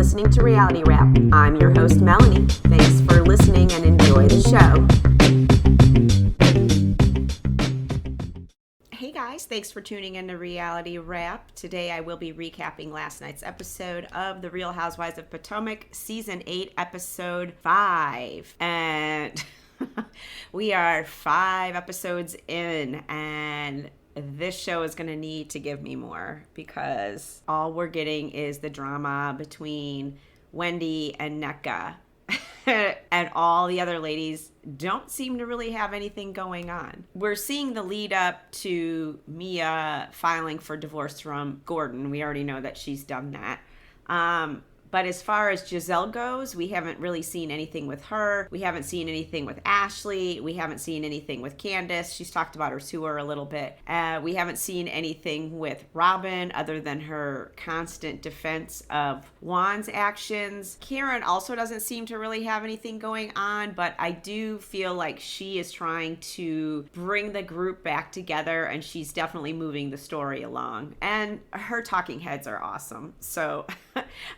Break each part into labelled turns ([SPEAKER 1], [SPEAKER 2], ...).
[SPEAKER 1] listening to Reality Wrap. I'm your host, Melanie. Thanks for listening and enjoy the show. Hey guys, thanks for tuning in to Reality Wrap. Today I will be recapping last night's episode of The Real Housewives of Potomac, Season 8, Episode 5. And we are 5 episodes in, and this show is going to need to give me more because all we're getting is the drama between Wendy and Nneka. And all the other ladies don't seem to really have anything going on. We're seeing the lead up to Mia filing for divorce from Gordon. We already know that she's done that. But as far as Giselle goes, we haven't really seen anything with her. We haven't seen anything with Ashley. We haven't seen anything with Candace. She's talked about her tour a little bit. We haven't seen anything with Robin other than her constant defense of Juan's actions. Karen also doesn't seem to really have anything going on, but I do feel like she is trying to bring the group back together, and she's definitely moving the story along. And her talking heads are awesome. So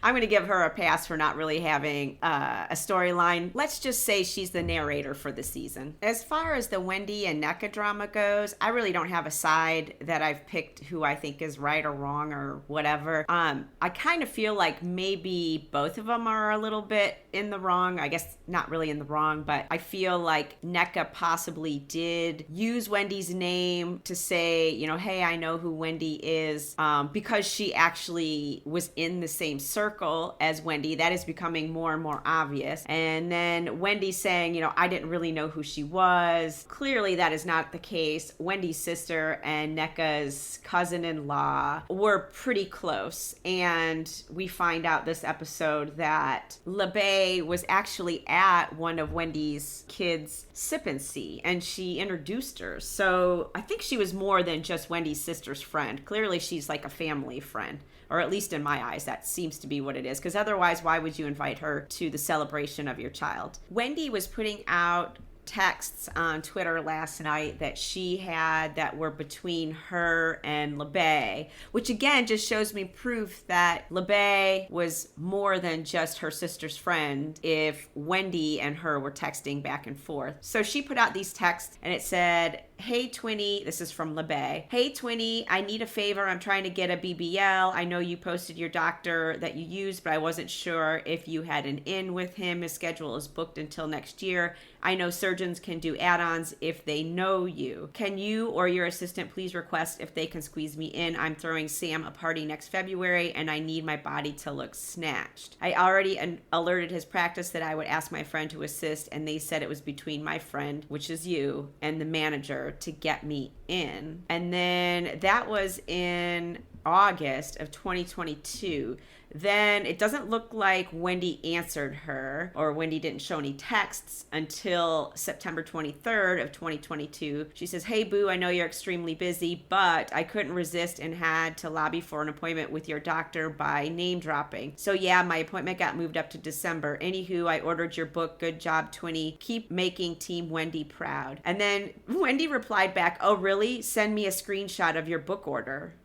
[SPEAKER 1] I'm going to give her a pass for not really having a storyline. Let's just say she's the narrator for the season. As far as the Wendy and Nneka drama goes, I really don't have a side that I've picked who I think is right or wrong or whatever. I kind of feel like maybe both of them are a little bit in the wrong. I guess not really in the wrong, but I feel like Nneka possibly did use Wendy's name to say, you know, hey, I know who Wendy is, because she actually was in the same circle as Wendy. That is becoming more and more obvious. And then Wendy saying, you know, I didn't really know who she was. Clearly that is not the case. Wendy's sister and Nneka's cousin-in-law were pretty close. And we find out this episode that LeBay was actually at one of Wendy's kids' sip and see, and she introduced her. So I think she was more than just Wendy's sister's friend. Clearly she's like a family friend. Or at least in my eyes, that seems to be what it is. Because otherwise, why would you invite her to the celebration of your child? Wendy was putting out texts on Twitter last night that she had that were between her and LeBay, which again just shows me proof that LeBay was more than just her sister's friend if Wendy and her were texting back and forth. So she put out these texts and it said, hey Twinnie, this is from LeBay. Hey Twinnie, I need a favor. I'm trying to get a BBL. I know you posted your doctor that you used, but I wasn't sure if you had an in with him. His schedule is booked until next year. I know surgeons can do add-ons if they know you. Can you or your assistant please request if they can squeeze me in? I'm throwing Sam a party next February and I need my body to look snatched. I already alerted his practice that I would ask my friend to assist, and they said it was between my friend, which is you, and the manager to get me in. And then that was in August of 2022. Then it doesn't look like Wendy answered her, or Wendy didn't show any texts until September 23rd of 2022. She says, hey boo, I know you're extremely busy, but I couldn't resist and had to lobby for an appointment with your doctor by name dropping. So yeah, my appointment got moved up to December. Anywho, I ordered your book. Good job, Twinnie. Keep making Team Wendy proud. And then Wendy replied back, oh really? Send me a screenshot of your book order.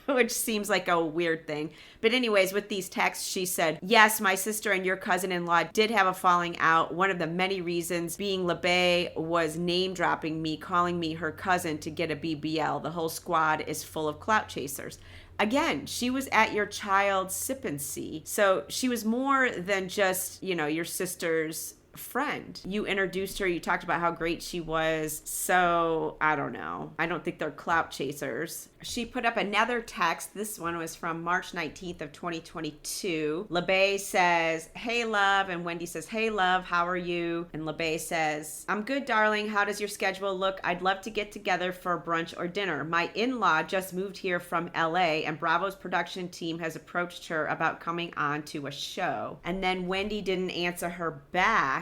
[SPEAKER 1] Which seems like a weird thing. But anyways, with these texts, she said, yes, my sister and your cousin-in-law did have a falling out. One of the many reasons being LeBay was name dropping me, calling me her cousin to get a BBL. The whole squad is full of clout chasers. Again, she was at your child's sip and see. So she was more than just, you know, your sister's friend. You introduced her, you talked about how great she was. So I don't know. I don't think they're clout chasers. She put up another text. This one was from March 19th of 2022. LeBay says, hey love, and Wendy says, hey love, how are you? And LeBay says, I'm good darling, how does your schedule look? I'd love to get together for brunch or dinner. My in-law just moved here from LA and Bravo's production team has approached her about coming on to a show. And then Wendy didn't answer her back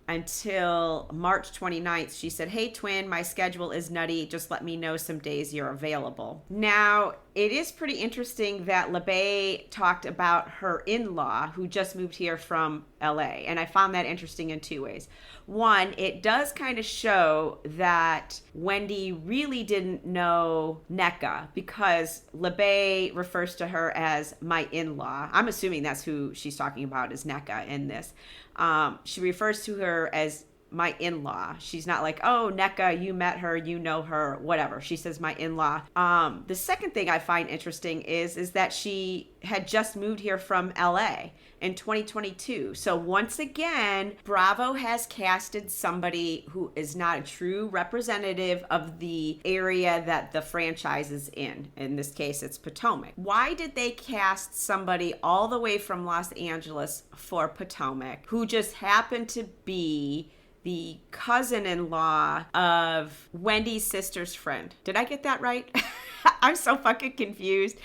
[SPEAKER 1] until March 29th. She said, hey twin, my schedule is nutty. Just let me know some days you're available. Now, it is pretty interesting that LeBay talked about her in-law who just moved here from LA. And I found that interesting in two ways. One, it does kind of show that Wendy really didn't know Nneka because LeBay refers to her as my in-law. I'm assuming that's who she's talking about is Nneka in this. She refers to her as my in-law. She's not like, oh, Nneka, you met her, you know her, whatever. She says my in-law. The second thing I find interesting is that she had just moved here from LA in 2022. So once again, Bravo has casted somebody who is not a true representative of the area that the franchise is in. In this case, it's Potomac. Why did they cast somebody all the way from Los Angeles for Potomac who just happened to be the cousin-in-law of Wendy's sister's friend? Did I get that right? I'm so fucking confused.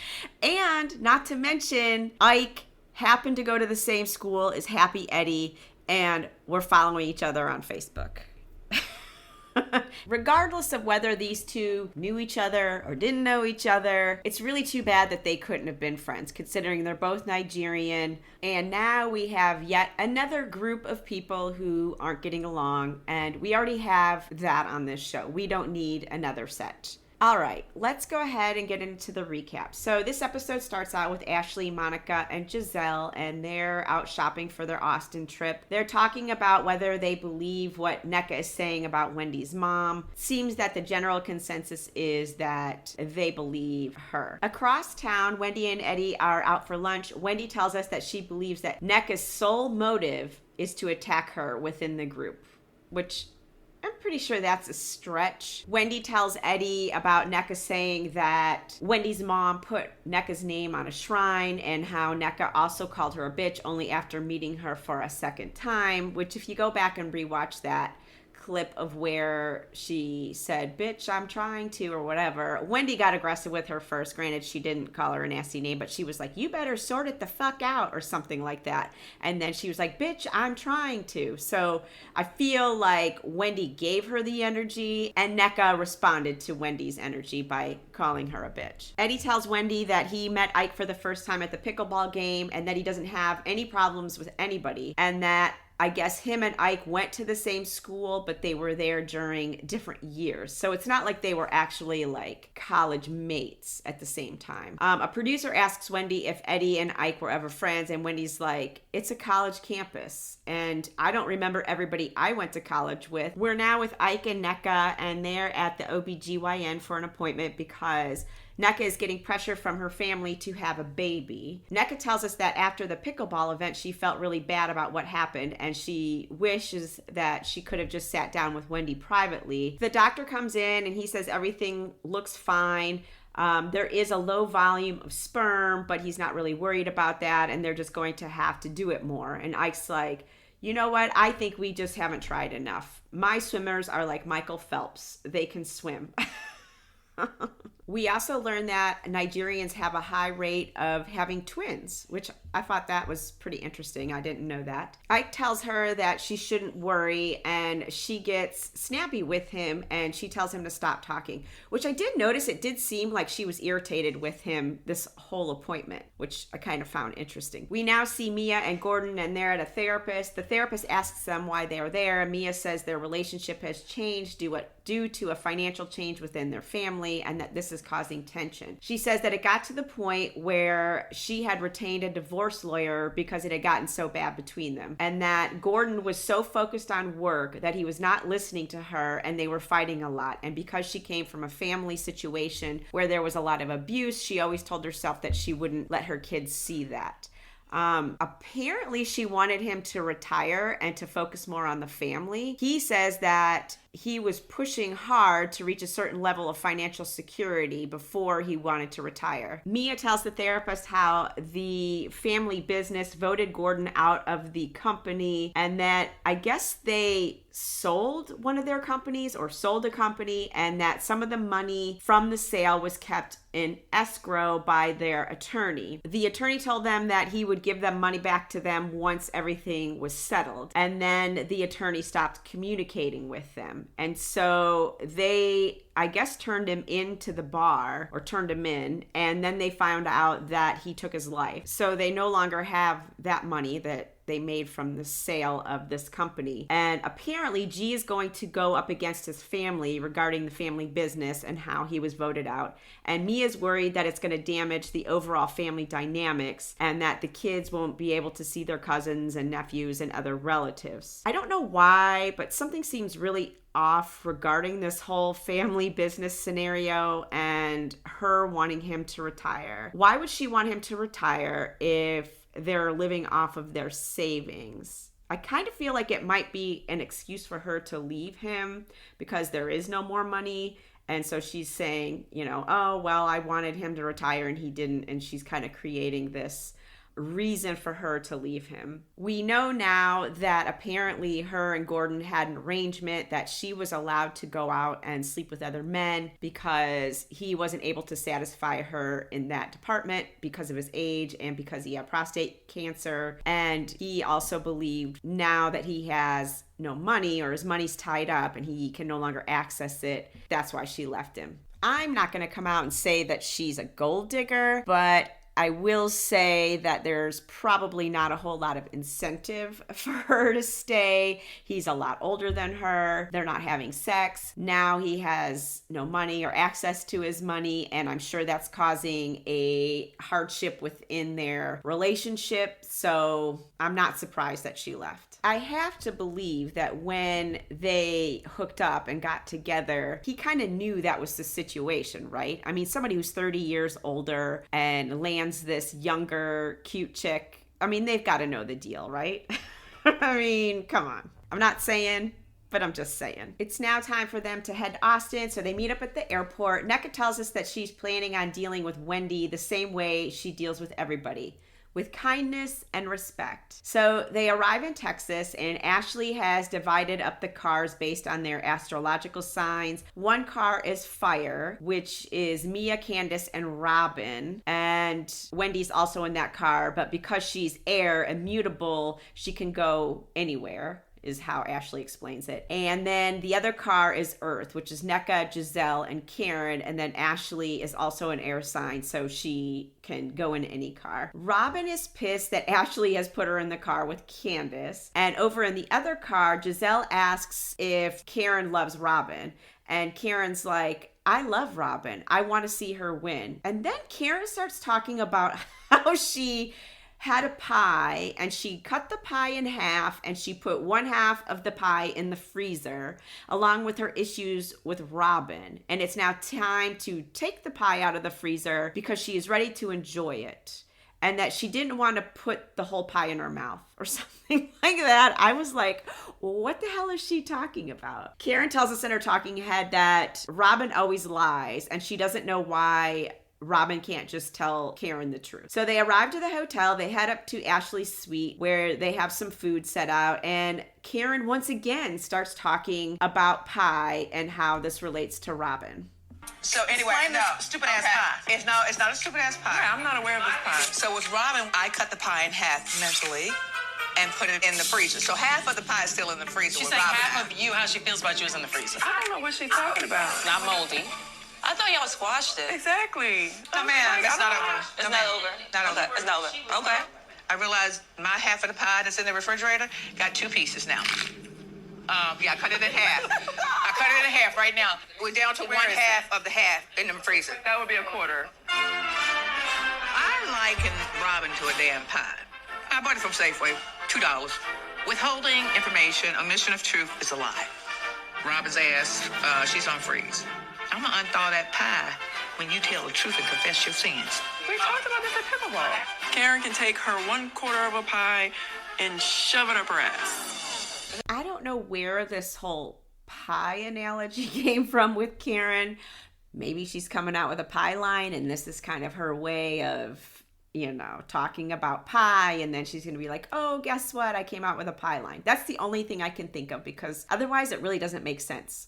[SPEAKER 1] And not to mention, Ike happened to go to the same school as Happy Eddie, and we're following each other on Facebook. Regardless of whether these two knew each other or didn't know each other, it's really too bad that they couldn't have been friends, considering they're both Nigerian. And now we have yet another group of people who aren't getting along, and we already have that on this show. We don't need another set. All right, let's go ahead and get into the recap. So this episode starts out with Ashley, Monica, and Giselle, and they're out shopping for their Austin trip. They're talking about whether they believe what Nneka is saying about Wendy's mom. Seems that the general consensus is that they believe her. Across town, Wendy and Eddie are out for lunch. Wendy tells us that she believes that Nneka's sole motive is to attack her within the group, which I'm pretty sure that's a stretch. Wendy tells Eddie about Nneka saying that Wendy's mom put Nneka's name on a shrine and how Nneka also called her a bitch only after meeting her for a second time, which if you go back and rewatch that clip of where she said, bitch, I'm trying to, or whatever, Wendy got aggressive with her first. Granted, she didn't call her a nasty name, but she was like, you better sort it the fuck out, or something like that. And then she was like, bitch, I'm trying to. So I feel like Wendy gave her the energy, and Nneka responded to Wendy's energy by calling her a bitch. Eddie tells Wendy that he met Ike for the first time at the pickleball game, and that he doesn't have any problems with anybody, and that I guess him and Ike went to the same school, but they were there during different years. So it's not like they were actually like college mates at the same time. A producer asks Wendy if Eddie and Ike were ever friends, and Wendy's like, it's a college campus, and I don't remember everybody I went to college with. We're now with Ike and Nneka, and they're at the OBGYN for an appointment because Nneka is getting pressure from her family to have a baby. Nneka tells us that after the pickleball event, she felt really bad about what happened, and she wishes that she could have just sat down with Wendy privately. The doctor comes in and he says everything looks fine. There is a low volume of sperm, but he's not really worried about that, and they're just going to have to do it more. And Ike's like, you know what? I think we just haven't tried enough. My swimmers are like Michael Phelps. They can swim. We also learned that Nigerians have a high rate of having twins, which I thought that was pretty interesting. I didn't know that. Ike tells her that she shouldn't worry, and she gets snappy with him, and she tells him to stop talking, which I did notice. It did seem like she was irritated with him this whole appointment, which I kind of found interesting. We now see Mia and Gordon, and they're at a therapist. The therapist asks them why they are there. Mia says their relationship has changed due to a financial change within their family, and that this is causing tension. She says that it got to the point where she had retained a divorce lawyer because it had gotten so bad between them, and that Gordon was so focused on work that he was not listening to her, and they were fighting a lot. And because she came from a family situation where there was a lot of abuse, she always told herself that she wouldn't let her kids see that. Apparently she wanted him to retire and to focus more on the family. He says that he was pushing hard to reach a certain level of financial security before he wanted to retire. Mia tells the therapist how the family business voted Gordon out of the company, and that I guess they sold one of their companies or sold a company, and that some of the money from the sale was kept in escrow by their attorney. The attorney told them that he would give them money back to them once everything was settled, and then the attorney stopped communicating with them. And so they, I guess, turned him into the bar, or turned him in, and then they found out that he took his life. So they no longer have that money that they made from the sale of this company. And apparently G is going to go up against his family regarding the family business and how he was voted out. And Mia's worried that it's going to damage the overall family dynamics and that the kids won't be able to see their cousins and nephews and other relatives. I don't know why, but something seems really off regarding this whole family business scenario and her wanting him to retire. Why would she want him to retire if they're living off of their savings? I kind of feel like it might be an excuse for her to leave him because there is no more money. And so she's saying, oh, well, I wanted him to retire and he didn't. And she's kind of creating this reason for her to leave him. We know now that apparently her and Gordon had an arrangement that she was allowed to go out and sleep with other men because he wasn't able to satisfy her in that department because of his age and because he had prostate cancer. And he also believed now that he has no money or his money's tied up and he can no longer access it, that's why she left him. I'm not going to come out and say that she's a gold digger, but I will say that there's probably not a whole lot of incentive for her to stay. He's a lot older than her. They're not having sex. Now he has no money or access to his money, and I'm sure that's causing a hardship within their relationship. So I'm not surprised that she left. I have to believe that when they hooked up and got together, he kind of knew that was the situation, right? I mean, somebody who's 30 years older and lands this younger, cute chick, I mean, they've got to know the deal, right? I mean, come on. I'm not saying, but I'm just saying. It's now time for them to head to Austin, so they meet up at the airport. NECA tells us that she's planning on dealing with Wendy the same way she deals with everybody, with kindness and respect. So they arrive in Texas, and Ashley has divided up the cars based on their astrological signs. One car is fire, which is Mia, Candace, and Robin. And Wendy's also in that car, but because she's air, immutable, she can go anywhere, is how Ashley explains it. And then the other car is Earth, which is NECA, Giselle, and Karen. And then Ashley is also an air sign, so she can go in any car. Robin is pissed that Ashley has put her in the car with Candace. And over in the other car, Giselle asks if Karen loves Robin. And Karen's like, I love Robin. I want to see her win. And then Karen starts talking about how she had a pie and she cut the pie in half and she put one half of the pie in the freezer along with her issues with Robin. And it's now time to take the pie out of the freezer because she is ready to enjoy it. And that she didn't want to put the whole pie in her mouth or something like that. I was like, what the hell is she talking about? Karen tells us in her talking head that Robin always lies and she doesn't know why Robin can't just tell Karen the truth. So they arrive to the hotel. They head up to Ashley's suite where they have some food set out. And Karen once again starts talking about pie and how this relates to Robin.
[SPEAKER 2] So anyway, stupid ass pie. It's not a stupid ass pie.
[SPEAKER 3] Yeah, I'm not aware of this pie.
[SPEAKER 2] So with Robin, I cut the pie in half mentally and put it in the freezer. So half of the pie is still in the freezer.
[SPEAKER 3] She's
[SPEAKER 2] with
[SPEAKER 3] saying
[SPEAKER 2] Robin.
[SPEAKER 3] half of you, how she feels about you is in the freezer.
[SPEAKER 4] I don't know what she's talking about.
[SPEAKER 3] It's not moldy. I thought y'all squashed it.
[SPEAKER 4] Exactly.
[SPEAKER 2] No, ma'am, it's not over.
[SPEAKER 3] It's
[SPEAKER 2] No,
[SPEAKER 3] not
[SPEAKER 2] ma'am.
[SPEAKER 3] over.
[SPEAKER 2] Not over.
[SPEAKER 3] Okay, it's not over. Okay.
[SPEAKER 2] I realized my half of the pie that's in the refrigerator got 2 pieces now. Yeah, I cut it in half. I cut it in half right now. We're down to one half of the half in the freezer.
[SPEAKER 4] That would be a quarter.
[SPEAKER 2] I liken Robin to a damn pie. I bought it from Safeway, $2. Withholding information, omission of truth is a lie. Robin's ass, she's on freeze. I'm gonna unthaw that pie when you tell the truth and confess your sins.
[SPEAKER 4] We talked about this at pickleball. Karen can take her 1/4 of a pie and shove it up her ass.
[SPEAKER 1] I don't know where this whole pie analogy came from with Karen. Maybe she's coming out with a pie line and this is kind of her way of, talking about pie, and then she's going to be like, oh, guess what? I came out with a pie line. That's the only thing I can think of because otherwise it really doesn't make sense.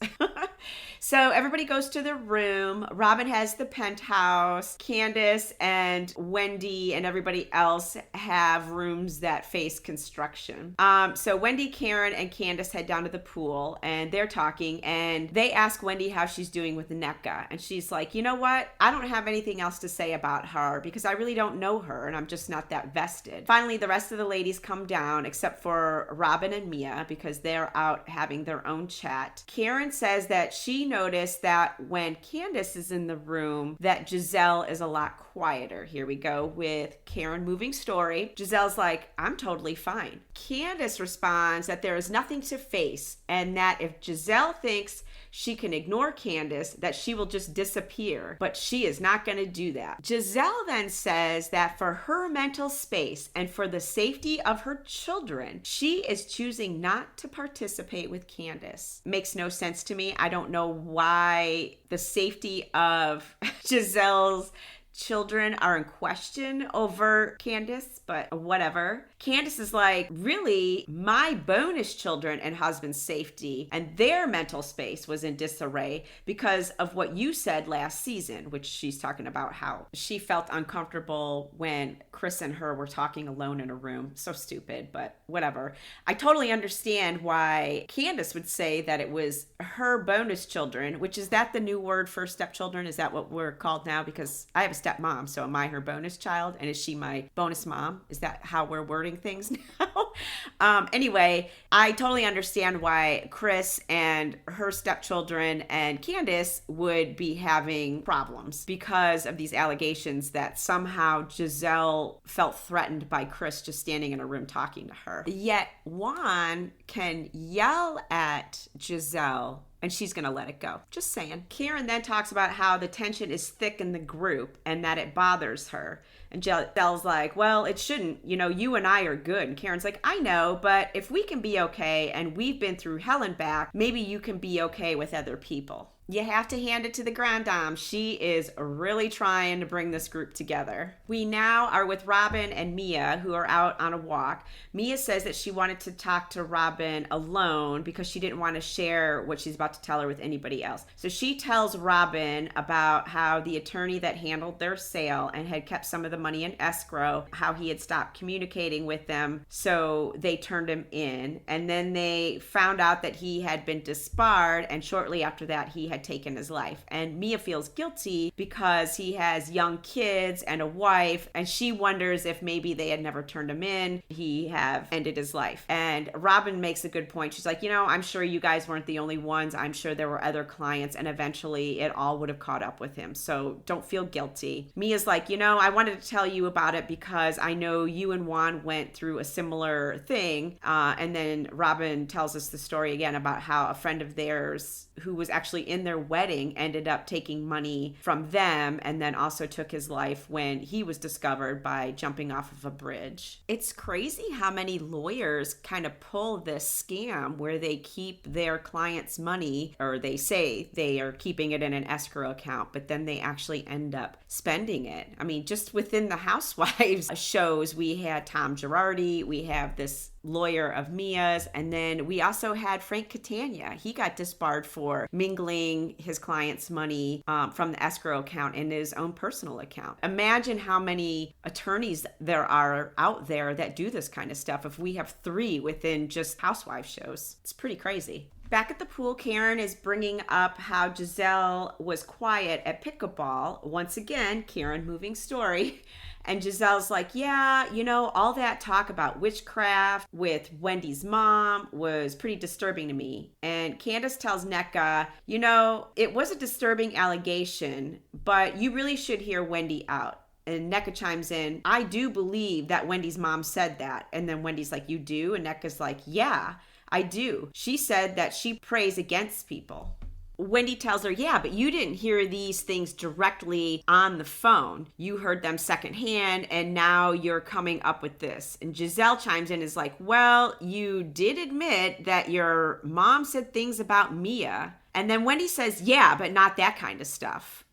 [SPEAKER 1] So everybody goes to their room. Robin has the penthouse. Candace and Wendy and everybody else have rooms that face construction. So Wendy, Karen, and Candace head down to the pool and they're talking and they ask Wendy how she's doing with NECA. And she's like, you know what? I don't have anything else to say about her because I really don't know her and I'm just not that vested. Finally, the rest of the ladies come down except for Robin and Mia because they're out having their own chat. Karen says that she noticed that when Candace is in the room that Giselle is a lot quieter. Here we go with Karen moving story. Giselle's like, I'm totally fine. Candace responds that there is nothing to face and that if Giselle thinks she can ignore Candace, that she will just disappear, but she is not going to do that. Giselle then says that for her mental space and for the safety of her children, she is choosing not to participate with Candace. Makes no sense to me. I don't know why the safety of Giselle's children are in question over Candace, but whatever. Candace is like, really, my bonus children and husband's safety and their mental space was in disarray because of what you said last season, which she's talking about how she felt uncomfortable when Chris and her were talking alone in a room. So stupid, but whatever. I totally understand why Candace would say that it was her bonus children, which is that the new word for stepchildren? Is that what we're called now? Because I have a stepmom, so am I her bonus child? And is she my bonus mom? Is that how we're wording things now? Anyway, I totally understand why Chris and her stepchildren and Candace would be having problems because of these allegations that somehow Giselle felt threatened by Chris just standing in a room talking to her. Yet Juan can yell at Giselle and she's going to let it go. Just saying. Karen then talks about how the tension is thick in the group and that it bothers her. And Giselle's like, well, it shouldn't. You know, you and I are good. And Karen's like, I know, but if we can be okay and we've been through hell and back, maybe you can be okay with other people. You have to hand it to the Grand Dame. She is really trying to bring this group together. We now are with Robin and Mia, who are out on a walk. Mia says that she wanted to talk to Robin alone because she didn't want to share what she's about to tell her with anybody else. So she tells Robin about how the attorney that handled their sale and had kept some of the money in escrow, how he had stopped communicating with them, so they turned him in. And then they found out that he had been disbarred, and shortly after that, he had taken his life. And Mia feels guilty because he has young kids and a wife, and she wonders if maybe they had never turned him in, he have ended his life. And Robin makes a good point. She's like, you know, I'm sure you guys weren't the only ones. I'm sure there were other clients, and eventually it all would have caught up with him. So don't feel guilty. Mia's like, you know, I wanted to tell you about it because I know you and Juan went through a similar thing. And then Robin tells us the story again about how a friend of theirs who was actually in their wedding ended up taking money from them and then also took his life when he was discovered by jumping off of a bridge. It's crazy how many lawyers kind of pull this scam where they keep their clients' money, or they say they are keeping it in an escrow account, but then they actually end up spending it. I mean, just within the Housewives shows, we had Tom Girardi, we have this lawyer of Mia's, and then we also had Frank Catania. He got disbarred for mingling his client's money from the escrow account in his own personal account. Imagine how many attorneys there are out there that do this kind of stuff. If we have 3 within just Housewives shows, it's pretty crazy. Back at the pool, Karen is bringing up how Giselle was quiet at pickleball. Once again, Karen moving story. And Giselle's like, yeah, you know, all that talk about witchcraft with Wendy's mom was pretty disturbing to me. And Candace tells NECA, you know, it was a disturbing allegation, but you really should hear Wendy out. And NECA chimes in, I do believe that Wendy's mom said that. And then Wendy's like, you do? And NECA's like, yeah, I do. She said that she prays against people. Wendy tells her, yeah, but you didn't hear these things directly on the phone. You heard them secondhand, and now you're coming up with this. And Giselle chimes in, is like, well, you did admit that your mom said things about Mia. And then Wendy says, yeah, but not that kind of stuff.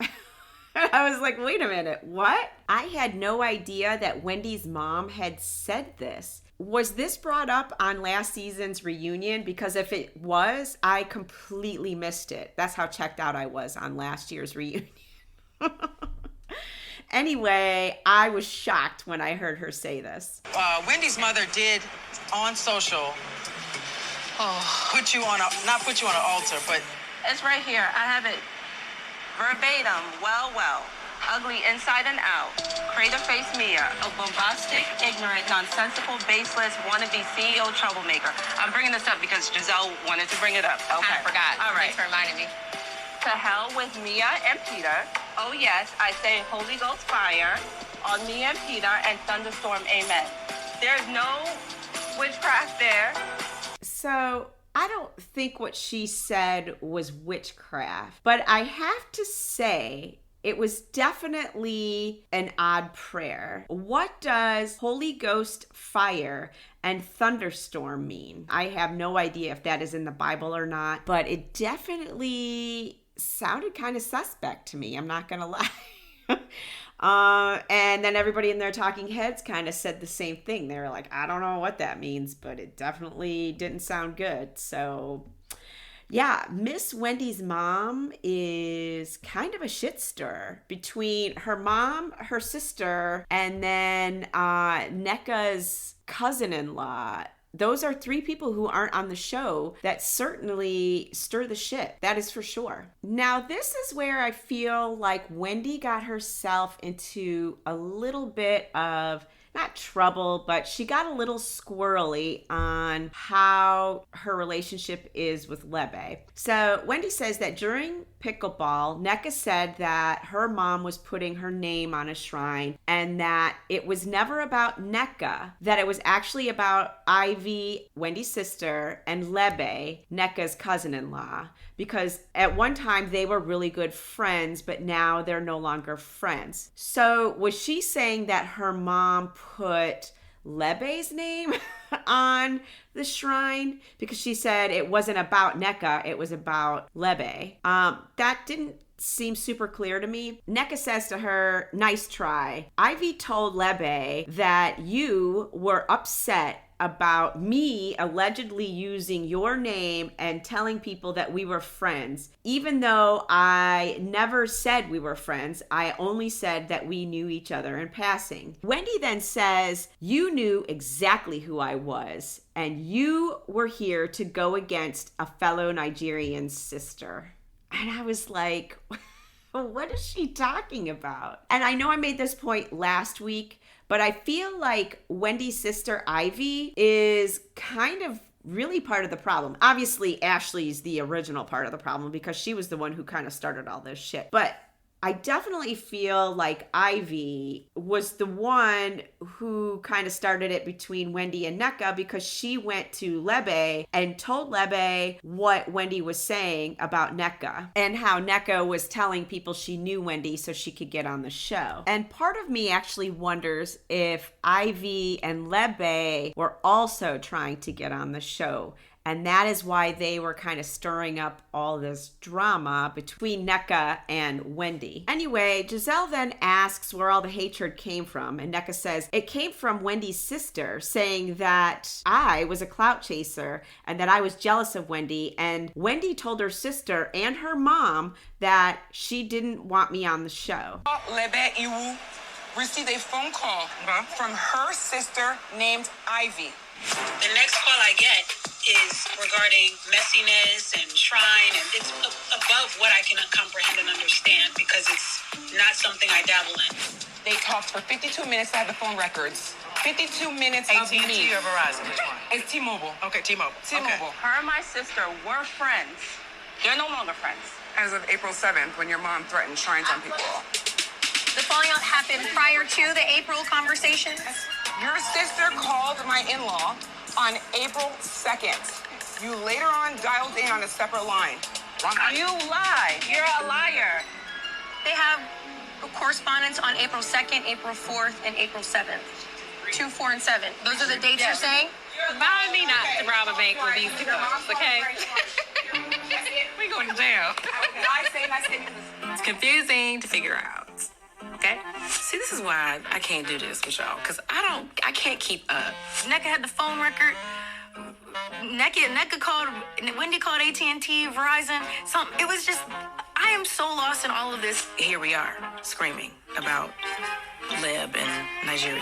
[SPEAKER 1] I was like, wait a minute, what? I had no idea that Wendy's mom had said this. Was this brought up on last season's reunion? Because if it was, I completely missed it. That's how checked out I was on last year's reunion. Anyway, I was shocked when I heard her say this.
[SPEAKER 3] Wendy's mother did on social put you on not put you on an altar, but
[SPEAKER 5] It's right here. I have it verbatim. Well. Ugly inside and out. Crater face Mia. A bombastic, ignorant, nonsensical, baseless, wannabe CEO troublemaker. I'm bringing this up because Giselle wanted to bring it up. Okay.
[SPEAKER 6] I forgot.
[SPEAKER 5] All right.
[SPEAKER 6] Thanks for reminding me.
[SPEAKER 5] To hell with Mia and Peter. Oh yes, I say Holy Ghost fire on me and Peter and thunderstorm amen. There's no witchcraft there.
[SPEAKER 1] So I don't think what she said was witchcraft, but I have to say it was definitely an odd prayer. What does Holy Ghost fire and thunderstorm mean? I have no idea if that is in the Bible or not, but it definitely sounded kind of suspect to me. I'm not gonna lie. And then everybody in their talking heads kind of said the same thing. They were like, I don't know what that means, but it definitely didn't sound good. So yeah, Miss Wendy's mom is kind of a shit stir between her mom, her sister, and then NECA's cousin-in-law. Those are three people who aren't on the show that certainly stir the shit. That is for sure. Now, this is where I feel like Wendy got herself into a little bit of not trouble, but she got a little squirrely on how her relationship is with Lebe. So Wendy says that during pickleball, NECA said that her mom was putting her name on a shrine and that it was never about NECA, that it was actually about Ivy, Wendy's sister, and Lebe, NECA's cousin-in-law, because at one time they were really good friends, but now they're no longer friends. So was she saying that her mom put Lebe's name on the shrine because she said it wasn't about NECA, it was about Lebe? That didn't seem super clear to me. NECA says to her, nice try. Ivy told Lebe that you were upset about me allegedly using your name and telling people that we were friends. Even though I never said we were friends, I only said that we knew each other in passing. Wendy then says, you knew exactly who I was, and you were here to go against a fellow Nigerian sister. And I was like, what is she talking about? And I know I made this point last week, but I feel like Wendy's sister Ivy is kind of really part of the problem. Obviously, Ashley's the original part of the problem because she was the one who kind of started all this shit. But I definitely feel like Ivy was the one who kind of started it between Wendy and NECA because she went to Lebe and told Lebe what Wendy was saying about NECA and how NECA was telling people she knew Wendy so she could get on the show. And part of me actually wonders if Ivy and Lebe were also trying to get on the show. And that is why they were kind of stirring up all this drama between NECA and Wendy. Anyway, Giselle then asks where all the hatred came from. And NECA says, it came from Wendy's sister saying that I was a clout chaser and that I was jealous of Wendy. And Wendy told her sister and her mom that she didn't want me on the show.
[SPEAKER 7] Lebe Iwu received a phone call from her sister named Ivy.
[SPEAKER 8] The next call I get is regarding messiness and shrine, and it's above what I can comprehend and understand because it's not something I dabble in.
[SPEAKER 7] They talked for 52 minutes. I have the phone records. 52 minutes of
[SPEAKER 3] AT&T
[SPEAKER 7] me.
[SPEAKER 3] or Verizon? Which one?
[SPEAKER 7] It's T-Mobile.
[SPEAKER 3] Okay, T-Mobile.
[SPEAKER 7] T-Mobile.
[SPEAKER 5] Her and my sister were friends. They're no longer friends.
[SPEAKER 7] As of April 7th, when your mom threatened shrines on people.
[SPEAKER 6] The falling out happened prior to the April conversation?
[SPEAKER 7] Your sister called my in-law on April 2nd. You later on dialed in on a separate line.
[SPEAKER 5] You lie. You're a liar.
[SPEAKER 6] They have correspondence on April 2nd, April 4th, and April 7th. 2, 4, and 7. Those are the dates you're saying?
[SPEAKER 9] Remind me not to rob a bank with these two thugs, okay?
[SPEAKER 3] We going to jail.
[SPEAKER 7] I say my statement.
[SPEAKER 9] It's confusing to figure out, okay?
[SPEAKER 4] See, this is why I can't do this with y'all, because I can't keep up.
[SPEAKER 6] Nneka had the phone record. Nneka called, Wendy called AT&T, Verizon, something. It was just, I am so lost in all of this.
[SPEAKER 4] Here we are, screaming about Lib and Nigeria.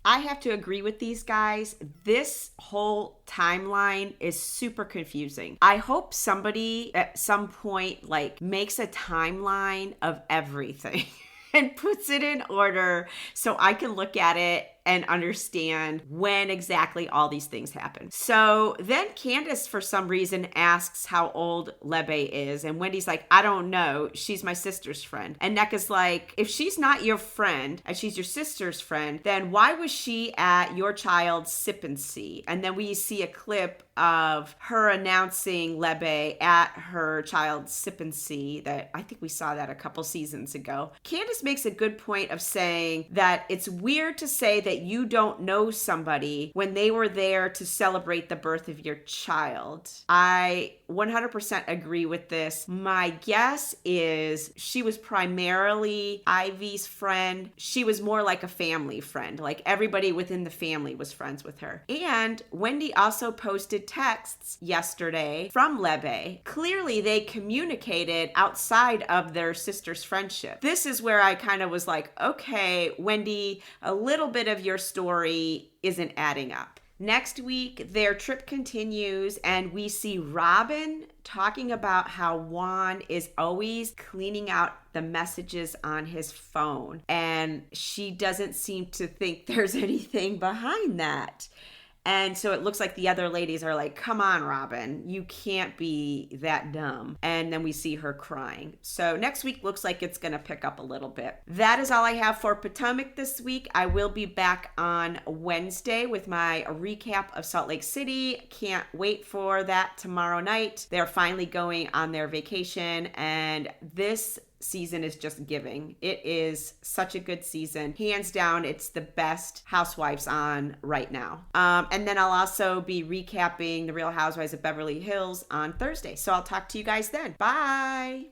[SPEAKER 1] I have to agree with these guys. This whole timeline is super confusing. I hope somebody at some point makes a timeline of everything and puts it in order so I can look at it and understand when exactly all these things happen. So then Candace, for some reason, asks how old Lebe is. And Wendy's like, I don't know. She's my sister's friend. And Nneka's like, if she's not your friend and she's your sister's friend, then why was she at your child's sippancy? And then we see a clip of her announcing Lebe at her child's sippancy that I think we saw that a couple seasons ago. Candace makes a good point of saying that it's weird to say that you don't know somebody when they were there to celebrate the birth of your child. I 100% agree with this. My guess is she was primarily Ivy's friend. She was more like a family friend. Like everybody within the family was friends with her. And Wendy also posted texts yesterday from Lebe. Clearly they communicated outside of their sister's friendship. This is where I kind of was like, okay, Wendy, a little bit of your story isn't adding up. Next week, their trip continues, and we see Robin talking about how Juan is always cleaning out the messages on his phone, and she doesn't seem to think there's anything behind that. And so it looks like the other ladies are like, come on, Robin, you can't be that dumb. And then we see her crying. So next week looks like it's going to pick up a little bit. That is all I have for Potomac this week. I will be back on Wednesday with my recap of Salt Lake City. Can't wait for that tomorrow night. They're finally going on their vacation, and this season is just giving. It is such a good season. Hands down, it's the best Housewives on right now. And then I'll also be recapping The Real Housewives of Beverly Hills on Thursday. So I'll talk to you guys then. Bye.